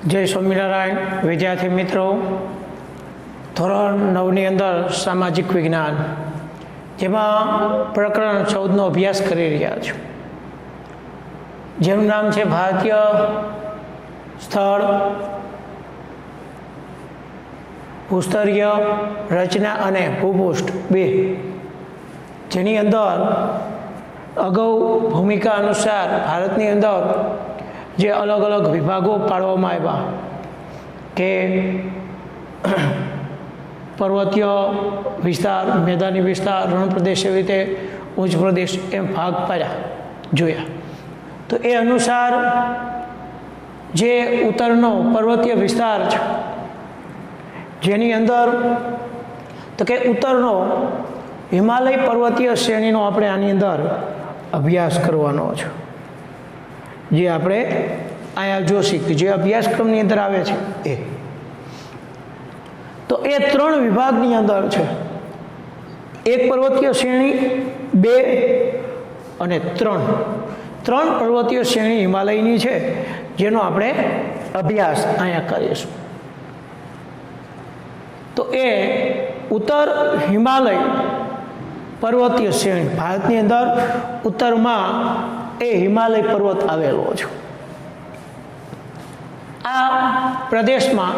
જય સ્વામિનારાયણ વિદ્યાર્થી મિત્રો, ધોરણ 9ની અંદર સામાજિક વિજ્ઞાન જેમાં પ્રકરણ 14નો અભ્યાસ કરી રહ્યા છું, જેનું નામ છે ભારતીય સ્થળ ભૂસ્તરીય રચના અને ભૂપૃષ્ઠ 2, જેની અંદર અગાઉ ભૂમિકા અનુસાર ભારતની અંદર જે અલગ અલગ વિભાગો પાડવામાં આવ્યા કે પર્વતીય વિસ્તાર, મેદાની વિસ્તાર, રણ પ્રદેશ, એવી રીતે ઉચ્ચ પ્રદેશ એમ ભાગ પાડ્યા જોયા. તો એ અનુસાર જે ઉત્તરનો પર્વતીય વિસ્તાર છે, જેની અંદર તો કે ઉત્તરનો હિમાલય પર્વતીય શ્રેણીનો આપણે આની અંદર અભ્યાસ કરવાનો છે, જે આપણે અહીંયા જોશી કે જે અભ્યાસક્રમની અંદર આવે છે એ. તો એ 3 વિભાગની અંદર છે, એક પર્વતીય શ્રેણી, 2 અને 3 પર્વતીય શ્રેણી હિમાલયની છે, જેનો આપણે અભ્યાસ અહીંયા કરીશું. તો એ ઉત્તર હિમાલય પર્વતીય શ્રેણી, ભારતની અંદર ઉત્તરમાં એ હિમાલય પર્વત આવેલો છે. આ પ્રદેશમાં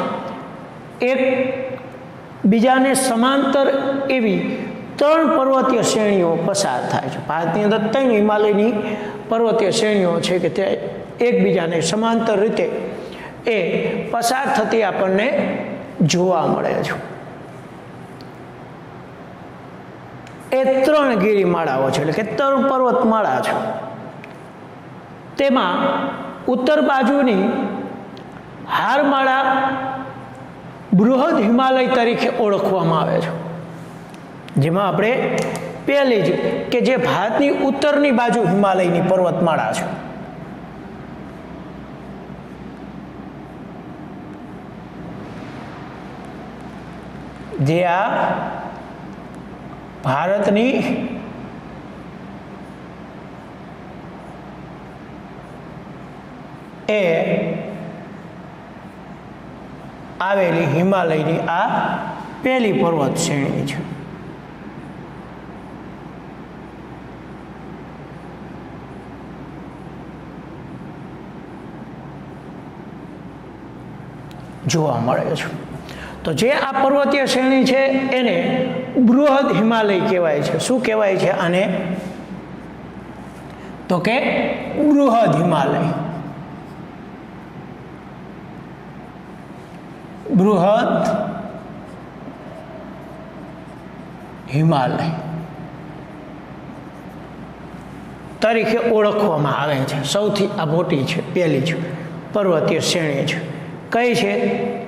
એક બીજાને સમાંતર એવી 3 પર્વતીય શ્રેણીઓ પસાર થાય છે. ભારતની અંદર 3 હિમાલયની પર્વતીય શ્રેણીઓ છે કે તે એકબીજાને સમાંતર રીતે એ પસાર થતી આપણને જોવા મળે છે. એ 3 ગિરિમાળાઓ છે, એટલે કે 3 પર્વતમાળા છે. તેમાં ઉત્તર બાજુની હારમાળા બૃહદ હિમાલય તરીકે ઓળખવામાં આવે છે, જેમાં આપણે પહેલી જ કે જે ભારતની ઉત્તરની બાજુ હિમાલયની પર્વતમાળા છે, જે આ ભારતની એ આવેલી હિમાલયની આ પહેલી પર્વત શ્રેણી છે. જોવા મળે છે. તો જે આ પર્વતીય શ્રેણી છે એને બૃહદ હિમાલય કહેવાય છે. શું કહેવાય છે આને? તો કે બૃહદ હિમાલય. બૃહદ હિમાલય તરીકે ઓળખવામાં આવે છે. સૌથી આ મોટી છે, પહેલી છે પર્વતીય શ્રેણી છે. કઈ છે?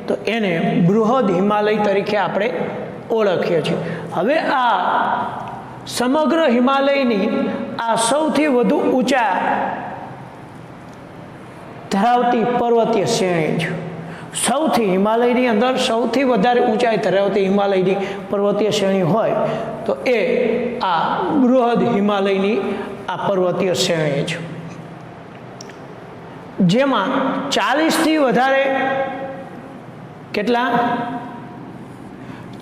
તો એને બૃહદ હિમાલય તરીકે આપણે ઓળખીએ છીએ. હવે આ સમગ્ર હિમાલયની આ સૌથી વધુ ઊંચા ધરાવતી પર્વતીય શ્રેણી છે. સૌથી હિમાલયની અંદર સૌથી વધારે ઊંચાઈ ધરાવતી હિમાલયની પર્વતીય શ્રેણી હોય તો એ આ બૃહદ હિમાલયની આ પર્વતીય શ્રેણી છે, જેમાં 40થી વધારે કેટલા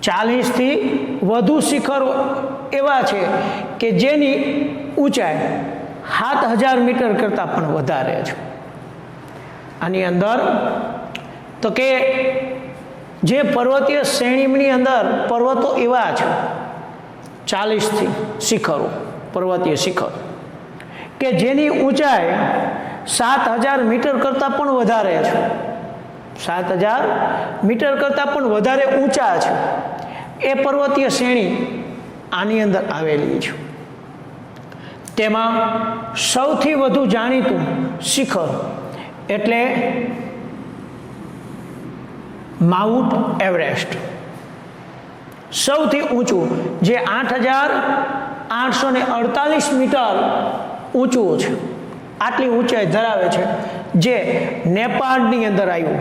40થી વધુ શિખરો એવા છે કે જેની ઊંચાઈ 7000 મીટર કરતાં પણ વધારે છે. આની અંદર તો કે જે પર્વતીય શ્રેણીની અંદર પર્વતો એવા છે 40થી શિખરો, પર્વતીય શિખર કે જેની ઊંચાઈ 7000 મીટર કરતાં પણ વધારે છે. 7000 મીટર કરતાં પણ વધારે ઊંચા છે એ પર્વતીય શ્રેણી આની અંદર આવેલી છે. તેમાં સૌથી વધુ જાણીતું શિખર એટલે માઉન્ટ એવરેસ્ટ. સૌથી ઊંચું, જે 8848 મીટર ઊંચું છે, આટલી ઊંચાઈ ધરાવે છે, જે નેપાળની અંદર આવ્યું.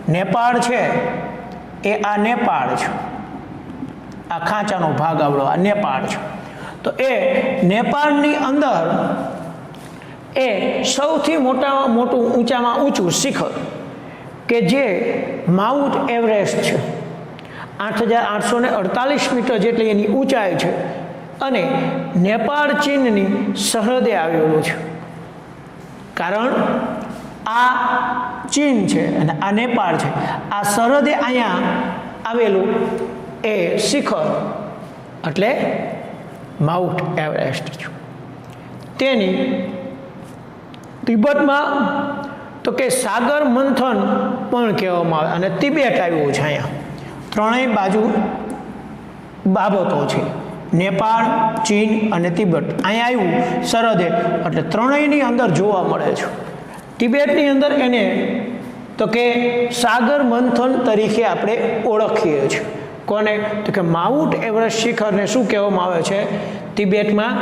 નેપાળ છે એ આ નેપાળ છે, આ ખાંચાનો ભાગ આવડો આ નેપાળ છે. તો એ નેપાળની અંદર એ સૌથી મોટામાં મોટું ઊંચામાં ઊંચું શિખર કે જે માઉન્ટ એવરેસ્ટ છે, 8,848 મીટર જેટલી એની ઊંચાઈ છે અને નેપાળ ચીનની સરહદે આવેલું છે. કારણ આ ચીન છે અને આ નેપાળ છે, આ સરહદે અહીંયા આવેલું એ શિખર એટલે માઉન્ટ એવરેસ્ટ છે. તેની તિબેટમાં તો કે સાગર મંથન પણ કહેવામાં આવે અને તિબેટ આવ્યું છે. અહીંયા ત્રણેય બાજુ બાબતો છે, નેપાળ, ચીન અને તિબેટ અહીંયા આવ્યું સરહદે એટલે ત્રણેયની અંદર જોવા મળે છે. તિબેટની અંદર એને તો કે સાગર મંથન તરીકે આપણે ઓળખીએ છીએ. કોને? તો કે માઉન્ટ એવરેસ્ટ શિખરને શું કહેવામાં આવે છે તિબેટમાં?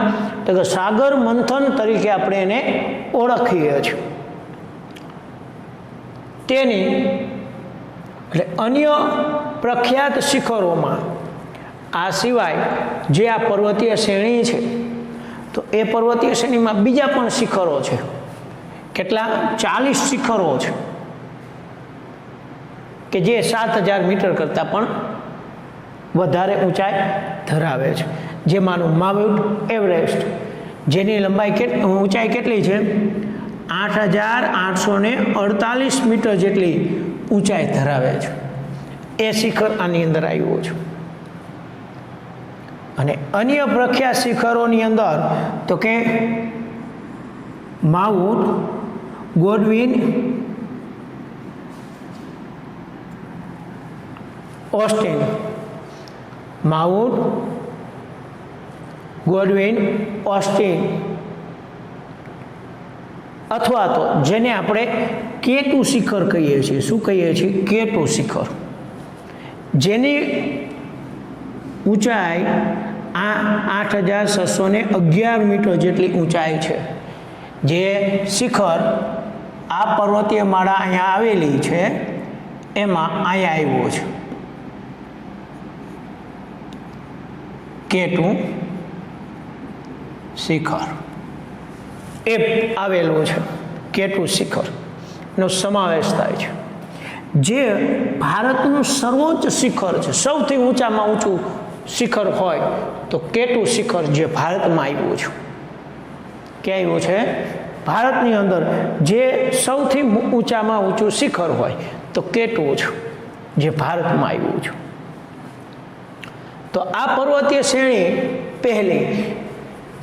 તો કે સાગર મંથન તરીકે આપણે એને ઓળખીએ છીએ. તેની એટલે અન્ય પ્રખ્યાત શિખરોમાં આ સિવાય જે આ પર્વતીય શ્રેણી છે તો એ પર્વતીય શ્રેણીમાં બીજા પણ શિખરો છે. કેટલા? 40 શિખરો છે કે જે 7,000 મીટર કરતાં પણ વધારે ઊંચાઈ ધરાવે છે. જેમાંનું માઉન્ટ એવરેસ્ટ જેની ઊંચાઈ કેટલી છે? 8,848 મીટર જેટલી ઊંચાઈ ધરાવે છે. એ શિખર આની અંદર આવ્યું છે. અને અન્ય પ્રખ્યાત શિખરોની અંદર તો કે માઉન્ટ ગોડવિન ઓસ્ટિન, માઉન્ટ ગોડવિન ઓસ્ટિન અથવા તો જેને આપણે કેટુ શિખર કહીએ છીએ. શું કહીએ છીએ? કેટુ શિખર, જેની ઊંચાઈ 8,611 મીટર જેટલી ઊંચાઈ છે. જે શિખર આ પર્વતીય માળા અહીંયા આવેલી છે એમાં અહીંયા આવ્યો છે કેટુ શિખર એ આવેલું છે. કેટુ શિખરનો સમાવેશ થાય છે, જે ભારતનું સર્વોચ્ચ શિખર છે. સૌથી ઊંચામાં ઊંચું શિખર હોય તો કેટુ શિખર જે ભારતમાં આવ્યું છે. ક્યાં આવ્યું છે? ભારતની અંદર જે સૌથી ઊંચામાં ઊંચું શિખર હોય તો કેટુ છે, જે ભારતમાં આવ્યું છે. તો આ પર્વતીય શ્રેણી પહેલી,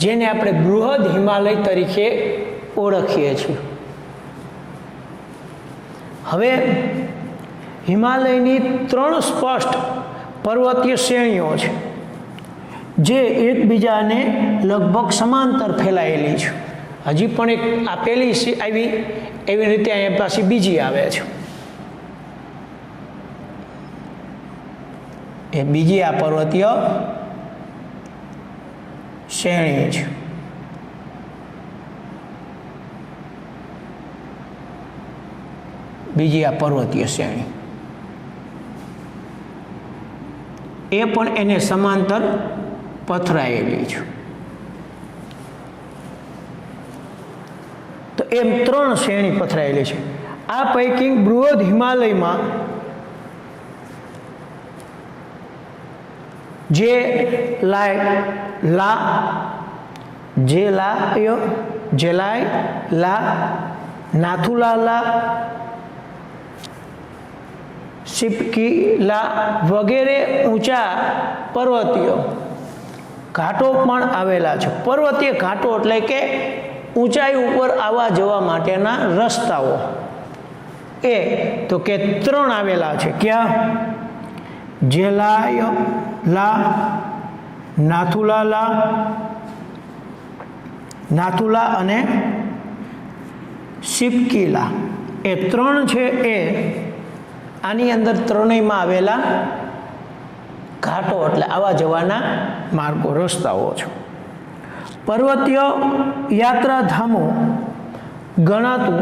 જેને આપણે બૃહદ હિમાલય તરીકે ઓળખીએ છીએ. હવે હિમાલયની 3 સ્પષ્ટ પર્વતીય શ્રેણીઓ છે જે એકબીજાને લગભગ સમાંતર ફેલાયેલી છે. હજી પણ એક આ પહેલી આવી એવી રીતે અહીંયા પાછી બીજી આવે છે. એ બીજી આ પર્વતીય શ્રેણી છે. બીજી આ પર્વતીય શ્રેણી એ પણ એને સમાંતર પથરાયેલી છે. તો એમ 3 શ્રેણી પથરાયેલી છે. આ પૈકી બૃહદ હિમાલયમાં જે નાથુલા, સિપકીલા વગેરે ઊંચા પર્વતીય ઘાટો પણ આવેલા છે. પર્વતીય ઘાટો એટલે કે ઊંચાઈ ઉપર આવવા જવા માટેના રસ્તાઓ એ તો કે 3 આવેલા છે. ક્યાં? નાથુલા અને સિપકીલા એ 3 છે. એ આની અંદર ત્રણેયમાં આવેલા ઘાટો એટલે આવવા જવાના માર્ગો, રસ્તાઓ છે. પર્વતીય યાત્રાધામો ગણાતું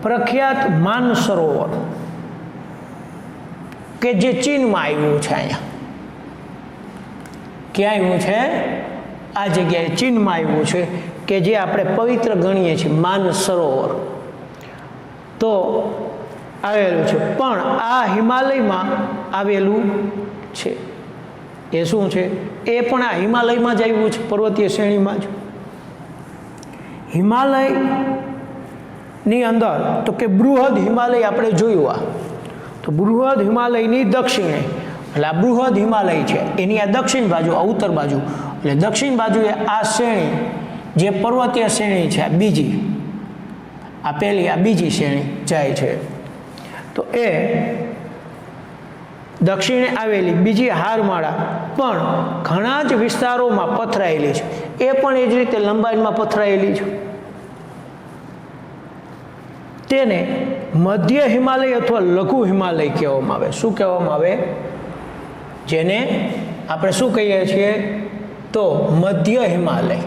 પ્રખ્યાત માનસરોવર કે જે ચીનમાં આવ્યું છે. અહીંયા ક્યાં આવ્યું છે? આ જગ્યાએ ચીનમાં આવ્યું છે કે જે આપણે પવિત્ર ગણીએ છીએ માનસરોવર. તો આવેલું છે, પણ આ હિમાલયમાં આવેલું છે. એ શું છે? એ પણ આ હિમાલયમાં જ આવ્યું છે, પર્વતીય શ્રેણીમાં જ. હિમાલયની અંદર તો કે બૃહદ હિમાલય આપણે જોયું. આ તો બૃહદ હિમાલયની દક્ષિણે, એટલે આ બૃહદ હિમાલય છે એની આ દક્ષિણ બાજુ, આ ઉત્તર બાજુ, એટલે દક્ષિણ બાજુએ આ શ્રેણી જે પર્વતીય શ્રેણી છે, આ બીજી, આ પહેલી, આ બીજી શ્રેણી જાય છે. તો એ દક્ષિણે આવેલી બીજી હારમાળા પણ ઘણા જ વિસ્તારોમાં પથરાયેલી છે. એ પણ એ જ રીતે લંબાઈમાં પથરાયેલી છે. તેને મધ્ય હિમાલય અથવા લઘુ હિમાલય કહેવામાં આવે. શું કહેવામાં આવે? જેને આપણે શું કહીએ છીએ? તો મધ્ય હિમાલય.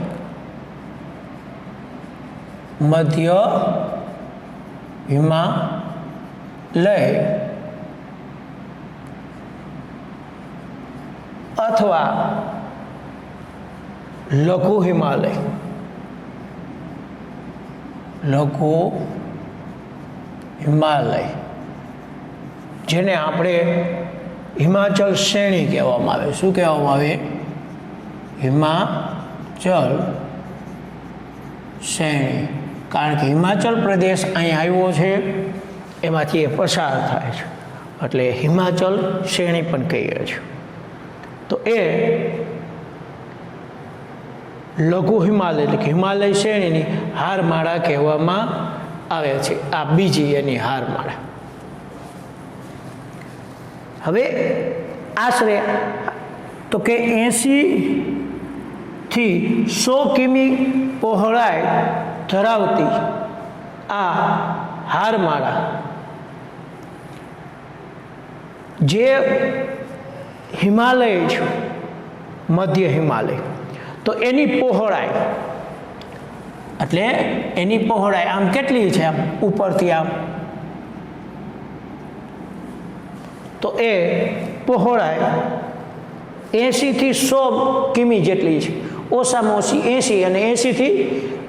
મધ્ય હિમાલય અથવા લઘુ હિમાલય. લઘુ હિમાલય જેને આપણે હિમાચલ શ્રેણી કહેવામાં આવે. શું કહેવામાં આવે? હિમાચલ શ્રેણી. કારણ કે હિમાચલ પ્રદેશ અહીં આવ્યો છે, એમાંથી એ પસાર થાય છે, એટલે હિમાચલ શ્રેણી પણ કહીએ છીએ. તો એ લઘુ હિમાલય એટલે કે હિમાલય શ્રેણીની હારમાળા કહેવામાં આવે છે. આ બીજી એની હારમાળા. હવે આશરે તો કે 80 થી 100 કિમી પહોળાઈ ધરાવતી આ હારમાળા જે હિમાલય છે, મધ્ય હિમાલય, તો એની પહોળાઈ, એટલે એની પહોળાઈ આમ કેટલી છે? આમ ઉપરથી આમ, તો એ પહોળાઈ 80 થી 100 કિમી જેટલી છે. ઓછામાં ઓછી 80 અને 80 થી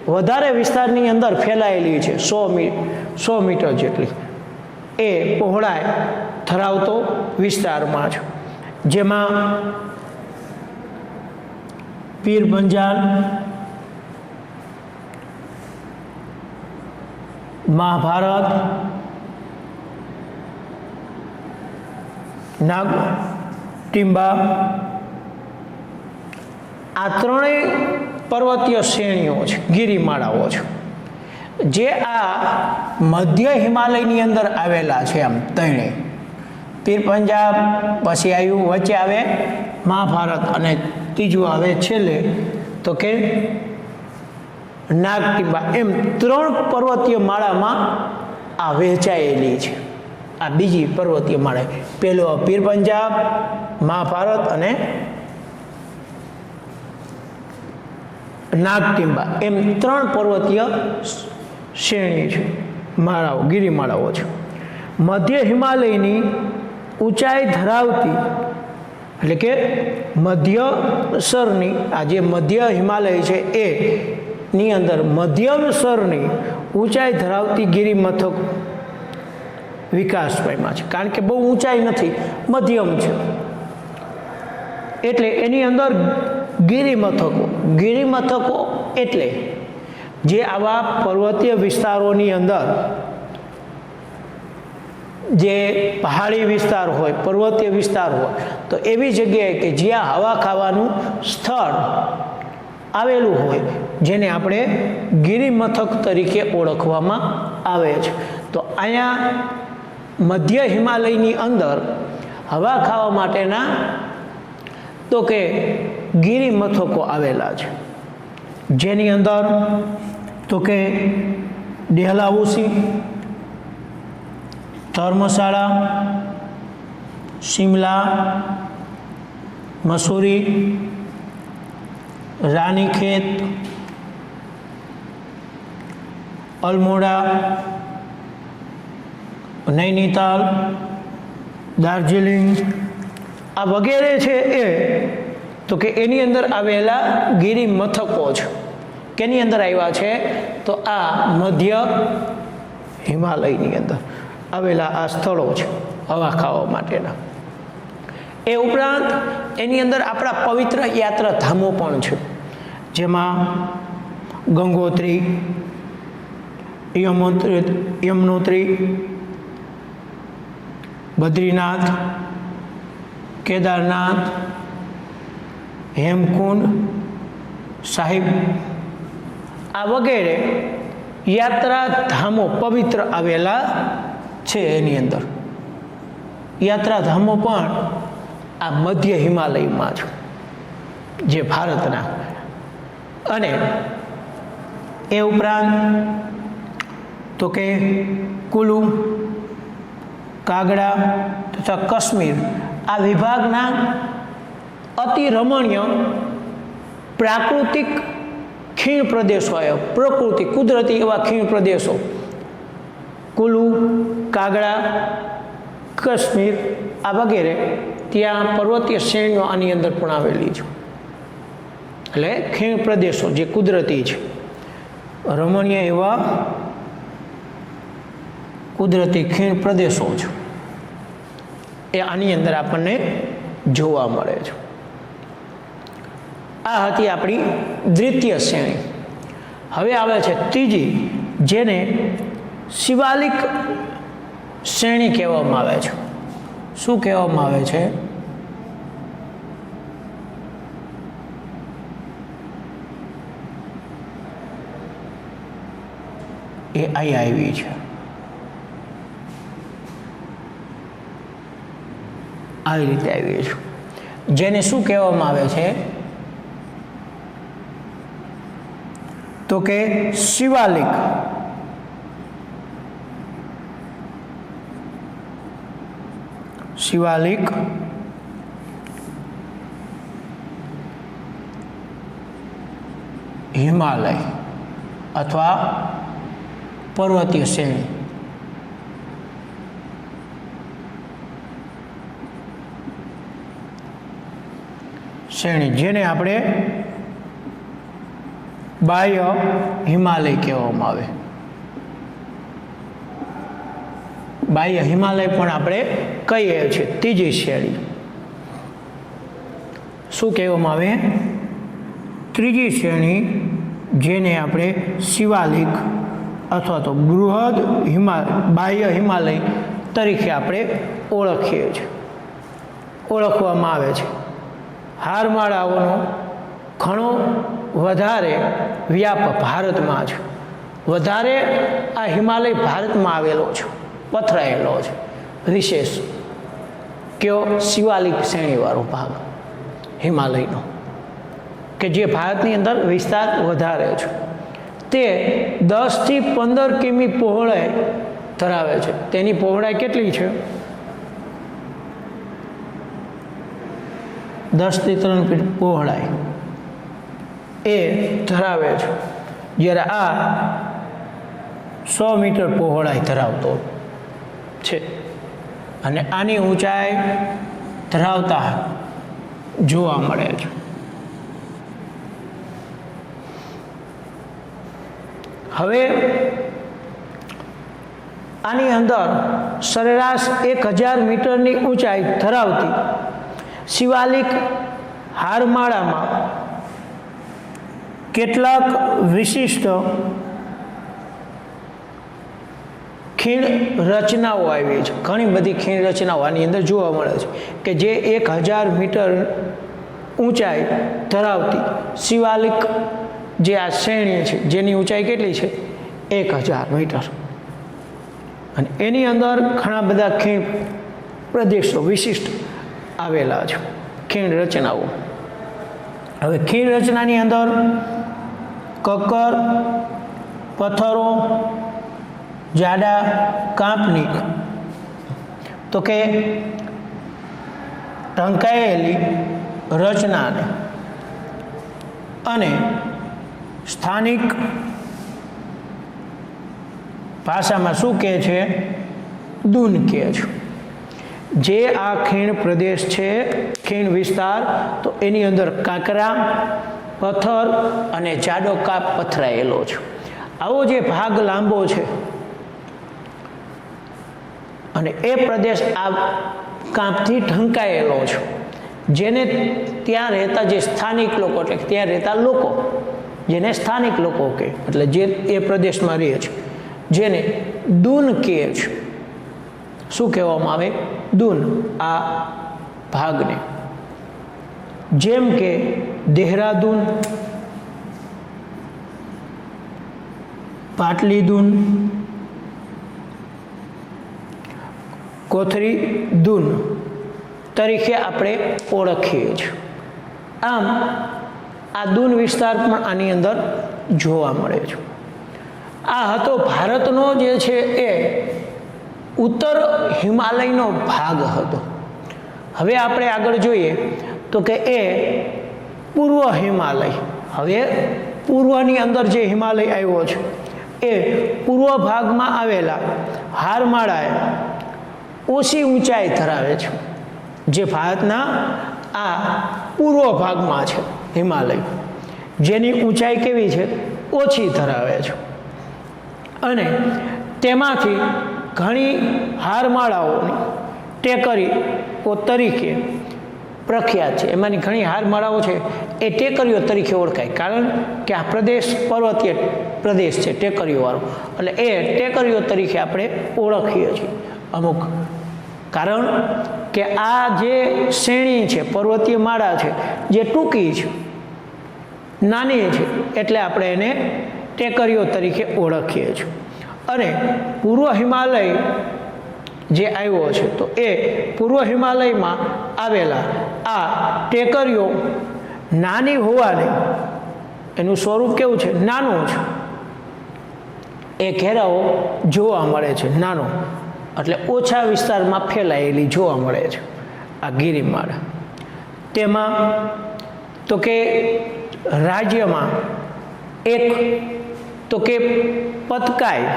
વધારે વિસ્તારની અંદર ફેલાયેલી છે. 100 મીટર જેટલી એ પહોળાઈ ધરાવતો વિસ્તારમાં છે. જેમાં પીર પંજાલ, મહાભારત, નાગટિંબા, આ ત્રણેય પર્વતીય શ્રેણીઓ છે, ગિરિમાળાઓ છે, જે આ મધ્ય હિમાલયની અંદર આવેલા છે. આમ ત્રણેય, પીર પંજાબ, પછી આવ્યું વચ્ચે આવે મહાભારત, અને ત્રીજું આવે છેલ્લે તો કે નાગટિંબા. એમ 3 પર્વતીય માળામાં આ વહેંચાયેલી છે. આ બીજી પર્વતીય માળા, પેલો પીર પંજાબ, મહાભારત અને નાગટિંબા, એમ 3 પર્વતીય શ્રેણી છે, માળાઓ, ગિરિમાળાઓ છે. મધ્ય હિમાલયની ઊંચાઈ ધરાવતી, એટલે કે મધ્ય સ્તરની, આ જે મધ્ય હિમાલય છે એની અંદર મધ્યમ સ્તરની ઊંચાઈ ધરાવતી ગિરિમથક વિકાસ પામ્યા છે. કારણ કે બહુ ઊંચાઈ નથી, મધ્યમ છે, એટલે એની અંદર ગિરિમથકો એટલે જે આવા પર્વતીય વિસ્તારોની અંદર જે પહાડી વિસ્તાર હોય, પર્વતીય વિસ્તાર હોય, તો એવી જગ્યાએ કે જ્યાં હવા ખાવાનું સ્થળ આવેલું હોય, જેને આપણે ગિરિમથક તરીકે ઓળખવામાં આવે છે. તો અહીંયા મધ્ય હિમાલયની અંદર હવા ખાવા માટેના તો કે ગિરિમથકો આવેલા છે, જેની અંદર તો કે ડેહલાઉસી, ધર્મશાળા, શિમલા, મસૂરી, રાનીખેત, અલ્મોડા, નૈનીતાલ, દાર્જિલિંગ, આ વગેરે છે એ તો કે એની અંદર આવેલા ગિરિમથકો છે. કેની અંદર આવ્યા છે? તો આ મધ્ય હિમાલયની અંદર. આવેલા આ સ્થળો છે હવા ખાવા માટેના. એ ઉપરાંત એની અંદર આપણા પવિત્ર યાત્રાધામો પણ છે, જેમાં ગંગોત્રી, યમનોત્રી, બદ્રીનાથ, કેદારનાથ, હેમકુંડ સાહિબ આ વગેરે યાત્રાધામો પવિત્ર આવેલા છે. એની અંદર યાત્રાધામો પણ આ મધ્ય હિમાલયમાં છે, જે ભારતના. અને એ ઉપરાંત તો કે કુલુ, કાગડા તથા કાશ્મીર આ વિભાગના અતિ રમણીય પ્રાકૃતિક ખીણ પ્રદેશો આવ્યા. પ્રકૃતિ કુદરતી એવા ખીણ પ્રદેશો કુલુ, કાગડા, કાશ્મીર આ વગેરે ત્યાં પર્વતીય શ્રેણીઓ આની અંદર પણ આવેલી છે. એટલે ખીણ પ્રદેશો જે કુદરતી છે, રમણીય એવા કુદરતી ખીણ પ્રદેશો છે, એ આની અંદર આપણને જોવા મળે છે. આ હતી આપણી દ્વિતીય શ્રેણી. હવે આવે છે ત્રીજી, જેને શિવાલિક શ્રેણી કહેવામાં આવે છે. શું કહેવામાં આવે છે? એ અહીં આવી છે. આવી રીતે આવી છે, જેને શું કહેવામાં આવે છે? તો કે શિવાલિક. શિવાલિક હિમાલય અથવા પર્વતીય શ્રેણી. જેને આપણે બાહ્ય હિમાલય કહેવામાં આવે. બાહ્ય હિમાલય પણ આપણે કહીએ છીએ. ત્રીજી શ્રેણી શું કહેવામાં આવે? ત્રીજી શ્રેણી, જેને આપણે શિવાલિક અથવા તો બૃહદ બાહ્ય હિમાલય તરીકે આપણે ઓળખીએ છીએ, ઓળખવામાં આવે છે. હારમાળાઓનો ઘણો વધારે વ્યાપ ભારતમાં છે. વધારે આ હિમાલય ભારતમાં આવેલો છે, પથરાયેલો છે. વિશેષ કયો? શિવાલિક શ્રેણીવાળો ભાગ હિમાલયનો, કે જે ભારતની અંદર વિસ્તાર વધારે છે. તે 10 થી 15 કિમી પહોળાઈ ધરાવે છે. તેની પહોળાઈ કેટલી છે? 10 થી 3 ફીટ પહોળાઈ એ ધરાવે છે. જ્યારે આ 100 મીટર પહોળાઈ ધરાવતો છે. અને આની ઊંચાઈ ધરાવતા જોવા મળે છે. હવે આની અંદર સરેરાશ 1000 મીટરની ઊંચાઈ ધરાવતી શિવાલિક હારમાળામાં કેટલાક વિશિષ્ટ ખીણ રચનાઓ આવી છે. ઘણી બધી ખીણ રચનાઓ આની અંદર જોવા મળે છે, કે જે 1000 મીટર ઊંચાઈ ધરાવતી શિવાલિક જે આ શ્રેણી છે, જેની ઊંચાઈ કેટલી છે? 1000 મીટર. અને એની અંદર ઘણા બધા ખીણ પ્રદેશો વિશિષ્ટ આવેલા છે, ખીણ રચનાઓ. હવે ખીણ રચનાની અંદર કક્કર, પથ્થરો, જાડા કાંપની તો કે ઢંકાયેલી રચનાને અને સ્થાનિક ભાષામાં શું કહે છે? દૂન કહે છે. જે આ ખીણ પ્રદેશ છે, ખીણ વિસ્તાર, તો એની અંદર કાંકરા, પથ્થર અને જાડો કાપ પથરાયેલો છે. આવો જે ભાગ લાંબો છે અને એ પ્રદેશ આ કાંપથી ઢંકાયેલો છે, જેને ત્યાં રહેતા જે સ્થાનિક લોકો, એટલે ત્યાં રહેતા લોકો, જેને સ્થાનિક લોકો કહે, એટલે જે એ પ્રદેશમાં રહે છે, જેને દૂન કહે છે. શું કહેવામાં આવે? દૂન. આ ભાગને, જેમ કે દેહરાદૂન, પાટલી દૂન, કોથરી દૂન તરીકે આપણે ઓળખીએ છીએ. આમ આ દૂન વિસ્તાર પણ આની અંદર જોવા મળે છે. આ હતો ભારતનો જે છે એ ઉત્તર હિમાલયનો ભાગ હતો. હવે આપણે આગળ જોઈએ તો કે એ પૂર્વ હિમાલય. હવે પૂર્વની અંદર જે હિમાલય આવ્યો છે એ પૂર્વ ભાગમાં આવેલા હારમાળાએ ઓછી ઊંચાઈ ધરાવે છે, જે ભારતના આ પૂર્વ ભાગમાં છે હિમાલય, જેની ઊંચાઈ કેવી છે? ઓછી ધરાવે છે. અને તેમાંથી ઘણી હારમાળાઓની ટેકરીઓ તરીકે પ્રખ્યાત છે. એમાંની ઘણી હારમાળાઓ છે એ ટેકરીઓ તરીકે ઓળખાય, કારણ કે આ પ્રદેશ પર્વતીય પ્રદેશ છે ટેકરીઓવાળો, એટલે એ ટેકરીઓ તરીકે આપણે ઓળખીએ છીએ અમુક. કારણ કે આ જે શ્રેણી છે, પર્વતીય માળા છે, જે ટૂંકી છે, નાની છે, એટલે આપણે એને ટેકરીઓ તરીકે ઓળખીએ છીએ. અને પૂર્વ હિમાલય જે આવ્યો છે તો એ પૂર્વ હિમાલયમાં આવેલા આ ટેકરીઓ નાની હોવાને એનું સ્વરૂપ કેવું છે? નાનું છે. એ ઘેરાઓ જોવા મળે છે નાનો, એટલે ઓછા વિસ્તારમાં ફેલાયેલી જોવા મળે છે આ ગિરિમાળા. તેમાં તો કે રાજ્યમાં એક તો કે પતકાઈ,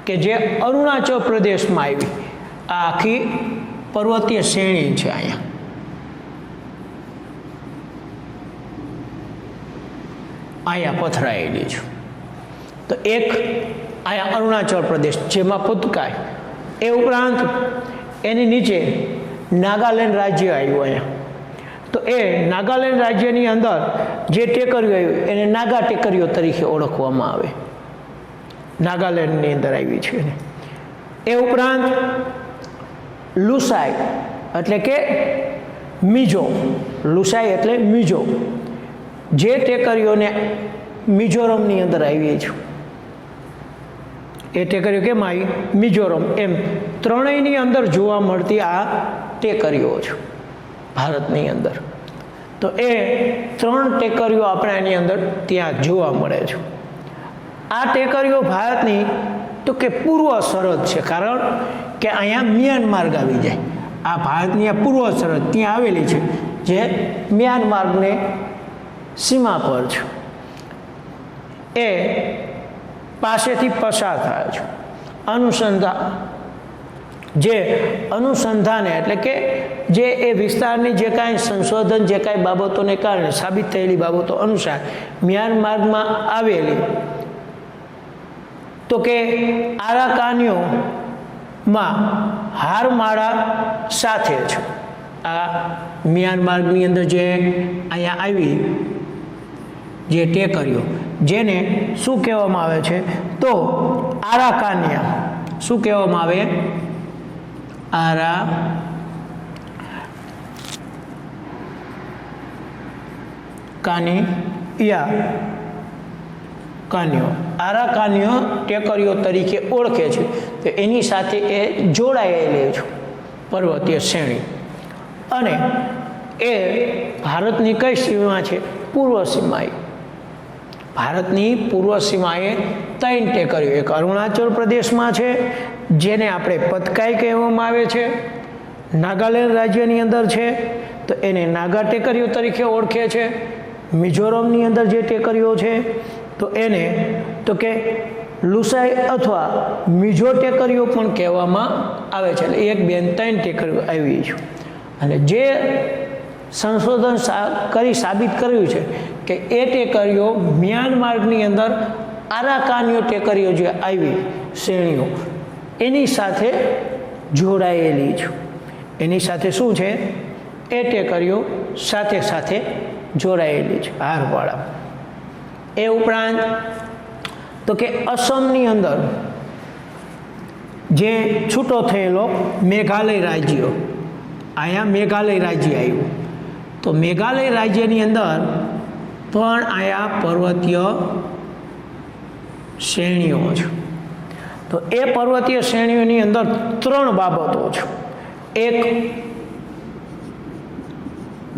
કે જે અરુણાચલ પ્રદેશમાં આવી, આ આખી પર્વતીય શ્રેણી છે અહીંયા પથરાયેલી છે. તો એક અહીંયા અરુણાચલ પ્રદેશ, જેમાં પતકાઈ. એ ઉપરાંત એની નીચે નાગાલેન્ડ રાજ્ય આવ્યું અહીંયા. તો એ નાગાલેન્ડ રાજ્યની અંદર જે ટેકરીઓ આવી એને નાગા ટેકરીઓ તરીકે ઓળખવામાં આવે. નાગાલેન્ડની અંદર આવી છે. એ ઉપરાંત લુસાઈ એટલે કે મિઝો, લુસાઈ એટલે મિઝો, જે ટેકરીઓને મિઝોરમની અંદર આવી છે. એ ટેકરીઓ કેમ આવી? મિઝોરમ. એમ ત્રણેયની અંદર જોવા મળતી આ ટેકરીઓ છે ભારતની અંદર. તો એ ત્રણ ટેકરીઓ આપણે આની અંદર ત્યાં જોવા મળે છે. આ ટેકરીઓ ભારતની તો કે પૂર્વ સરહદ છે, કારણ કે અહીંયા મ્યાનમાર આવી જાય. આ ભારતની આ પૂર્વ સરહદ ત્યાં આવેલી છે, જે મ્યાનમારને સીમા પર છે. એ પાસેથી પસાર થાય છે. અનુસંધાને એટલે કે જે એ વિસ્તારની જે કાંઈ સંશોધન, જે કાંઈ બાબતોને કારણે સાબિત થયેલી બાબતો અનુસાર મ્યાનમારમાં આવેલી તો કે આરાકાનીઓમાં હારમાળા સાથે છે. આ મ્યાનમારની અંદર જે અહીંયા આવી જે ટેકરીઓ, જેને શું કહેવામાં આવે છે? તો આરાકાનિયા. શું કહેવામાં આવે? આરાકાનીઓ ટેકરીઓ તરીકે ઓળખે છે. તો એની સાથે એ જોડાયેલી છે પર્વતીય શ્રેણી. અને એ ભારતની કઈ સીમા છે? પૂર્વ સીમાએ. ભારતની પૂર્વ સીમાએ ત્રણ ટેકરીઓ, એક અરુણાચલ પ્રદેશમાં છે, જેને આપણે પતકાઈ કહેવામાં આવે છે, નાગાલેન્ડ રાજ્યની અંદર છે, તો એને નાગા ટેકરીઓ તરીકે ઓળખે છે. મિઝોરમની અંદર જે ટેકરીઓ છે તો એને તો કે લુસાઈ અથવા મિઝો ટેકરીઓ પણ કહેવામાં આવે છે. એટલે એક બેન ત્રણ ટેકરીઓ આવી છે. અને જે સંશોધન કરી સાબિત કર્યું છે કે એ ટેકરીઓ મ્યાનમારની અંદર આરાકાનીઓ ટેકરીઓ જે આવી શ્રેણીઓ, એની સાથે જોડાયેલી છે. એની સાથે શું છે? એ ટેકરીઓ સાથે સાથે જોડાયેલી છે હારવાળા. એ ઉપરાંત તો કે અસમની અંદર જે છૂટો થયેલો મેઘાલય રાજ્ય, અહીંયા મેઘાલય રાજ્ય આવ્યું, તો મેઘાલય રાજ્યની અંદર પણ અહીંયા પર્વતીય શ્રેણીઓ છે. તો એ પર્વતીય શ્રેણીઓની અંદર 3 બાબતો છે. એક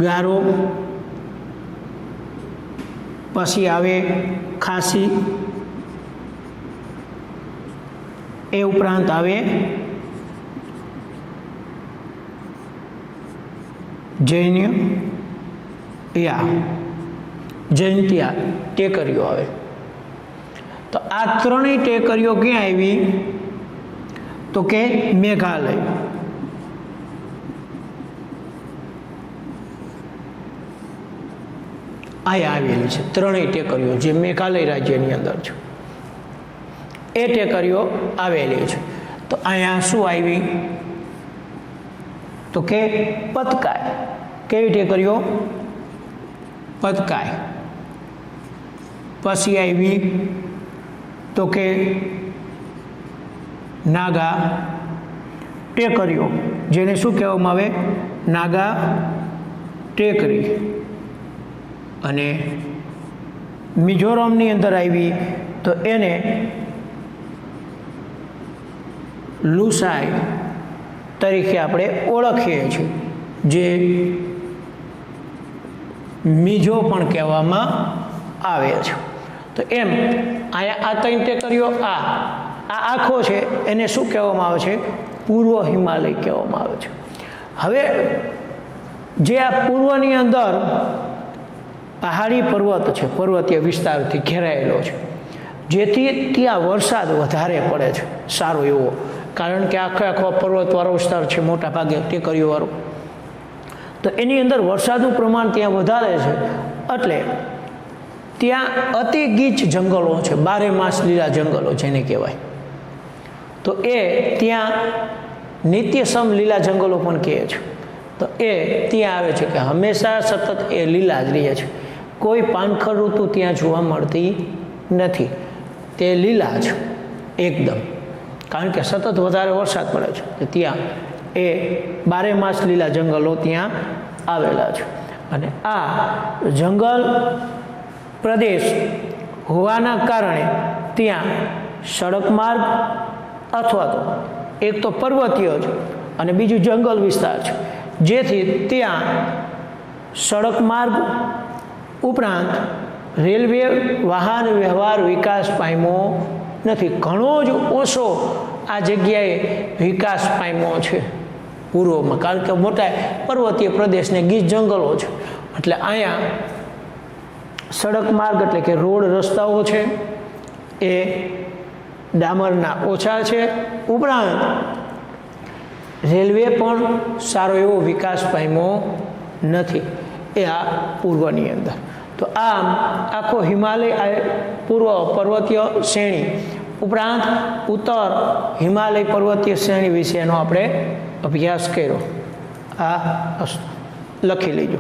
ગારો, પછી આવે ખાસી, એ ઉપરાંત આવે જૈનતિયા ટેકરીઓ આવે. તો આ 3 ટેકરીઓ ક્યાં આવી? તો કે મેઘાલય. અહીંયા આવેલી છે 3 ટેકરીઓ જે મેઘાલય રાજ્યની અંદર છે. એ ટેકરીઓ આવેલી છે. તો અહીંયા શું આવી? તો કે પતકાય. કેવી ટેકરીઓ? પતકાય. પછી આવી તો કે નાગા ટેકરીઓ, જેને શું કહેવામાં આવે? નાગા ટેકરી. અને મિઝોરમની અંદર આવી તો એને લુસાઈ તરીકે આપણે ઓળખીએ છીએ, જે મિઝો પણ કહેવામાં આવે છે. તો એમ અહીંયા આ 3 ટેકરીઓ, આ આખો છે એને શું કહેવામાં આવે છે? પૂર્વ હિમાલય કહેવામાં આવે છે. હવે જે આ પૂર્વની અંદર પહાડી પર્વત છે, પર્વતીય વિસ્તારથી ઘેરાયેલો છે, જેથી ત્યાં વરસાદ વધારે પડે છે સારો એવો, કારણ કે આખો પર્વતવાળો વિસ્તાર છે, મોટા ભાગે ટેકરીઓવાળો. તો એની અંદર વરસાદનું પ્રમાણ ત્યાં વધારે છે, એટલે ત્યાં અતિ ગીચ જંગલો છે, 12 માસ લીલા જંગલો જેને કહેવાય. તો એ ત્યાં નિત્યસમ લીલા જંગલો પણ કહે છે. તો એ ત્યાં આવે છે કે હંમેશા સતત એ લીલા જ રહે છે, કોઈ પાનખર ઋતુ ત્યાં જોવા મળતી નથી. તે લીલા છે એકદમ, કારણ કે સતત વધારે વરસાદ પડે છે. ત્યાં એ 12 માસ લીલા જંગલો ત્યાં આવેલા છે. અને આ જંગલ પ્રદેશ હોવાના કારણે ત્યાં સડક માર્ગ અથવા તો એક તો પર્વતીય છે અને બીજું જંગલ વિસ્તાર છે, જેથી ત્યાં સડક માર્ગ ઉપરાંત રેલવે વાહન વ્યવહાર વિકાસ પામ્યો નથી. ઘણો જ ઓછો આ જગ્યાએ વિકાસ પામ્યો છે પૂર્વમાં, કારણ કે મોટા પર્વતીય પ્રદેશને ગીચ જંગલો છે. એટલે અહીંયા સડક માર્ગ એટલે કે રોડ રસ્તાઓ છે એ ડામરના ઓછા છે, ઉપરાંત રેલવે પણ સારો એવો વિકાસ પામ્યો નથી એ આ પૂર્વની અંદર. તો આમ આખો હિમાલય પૂર્વ પર્વતીય શ્રેણી ઉપરાંત ઉત્તર હિમાલય પર્વતીય શ્રેણી વિશેનો આપણે અભ્યાસ કર્યો. આ લખી લેજો.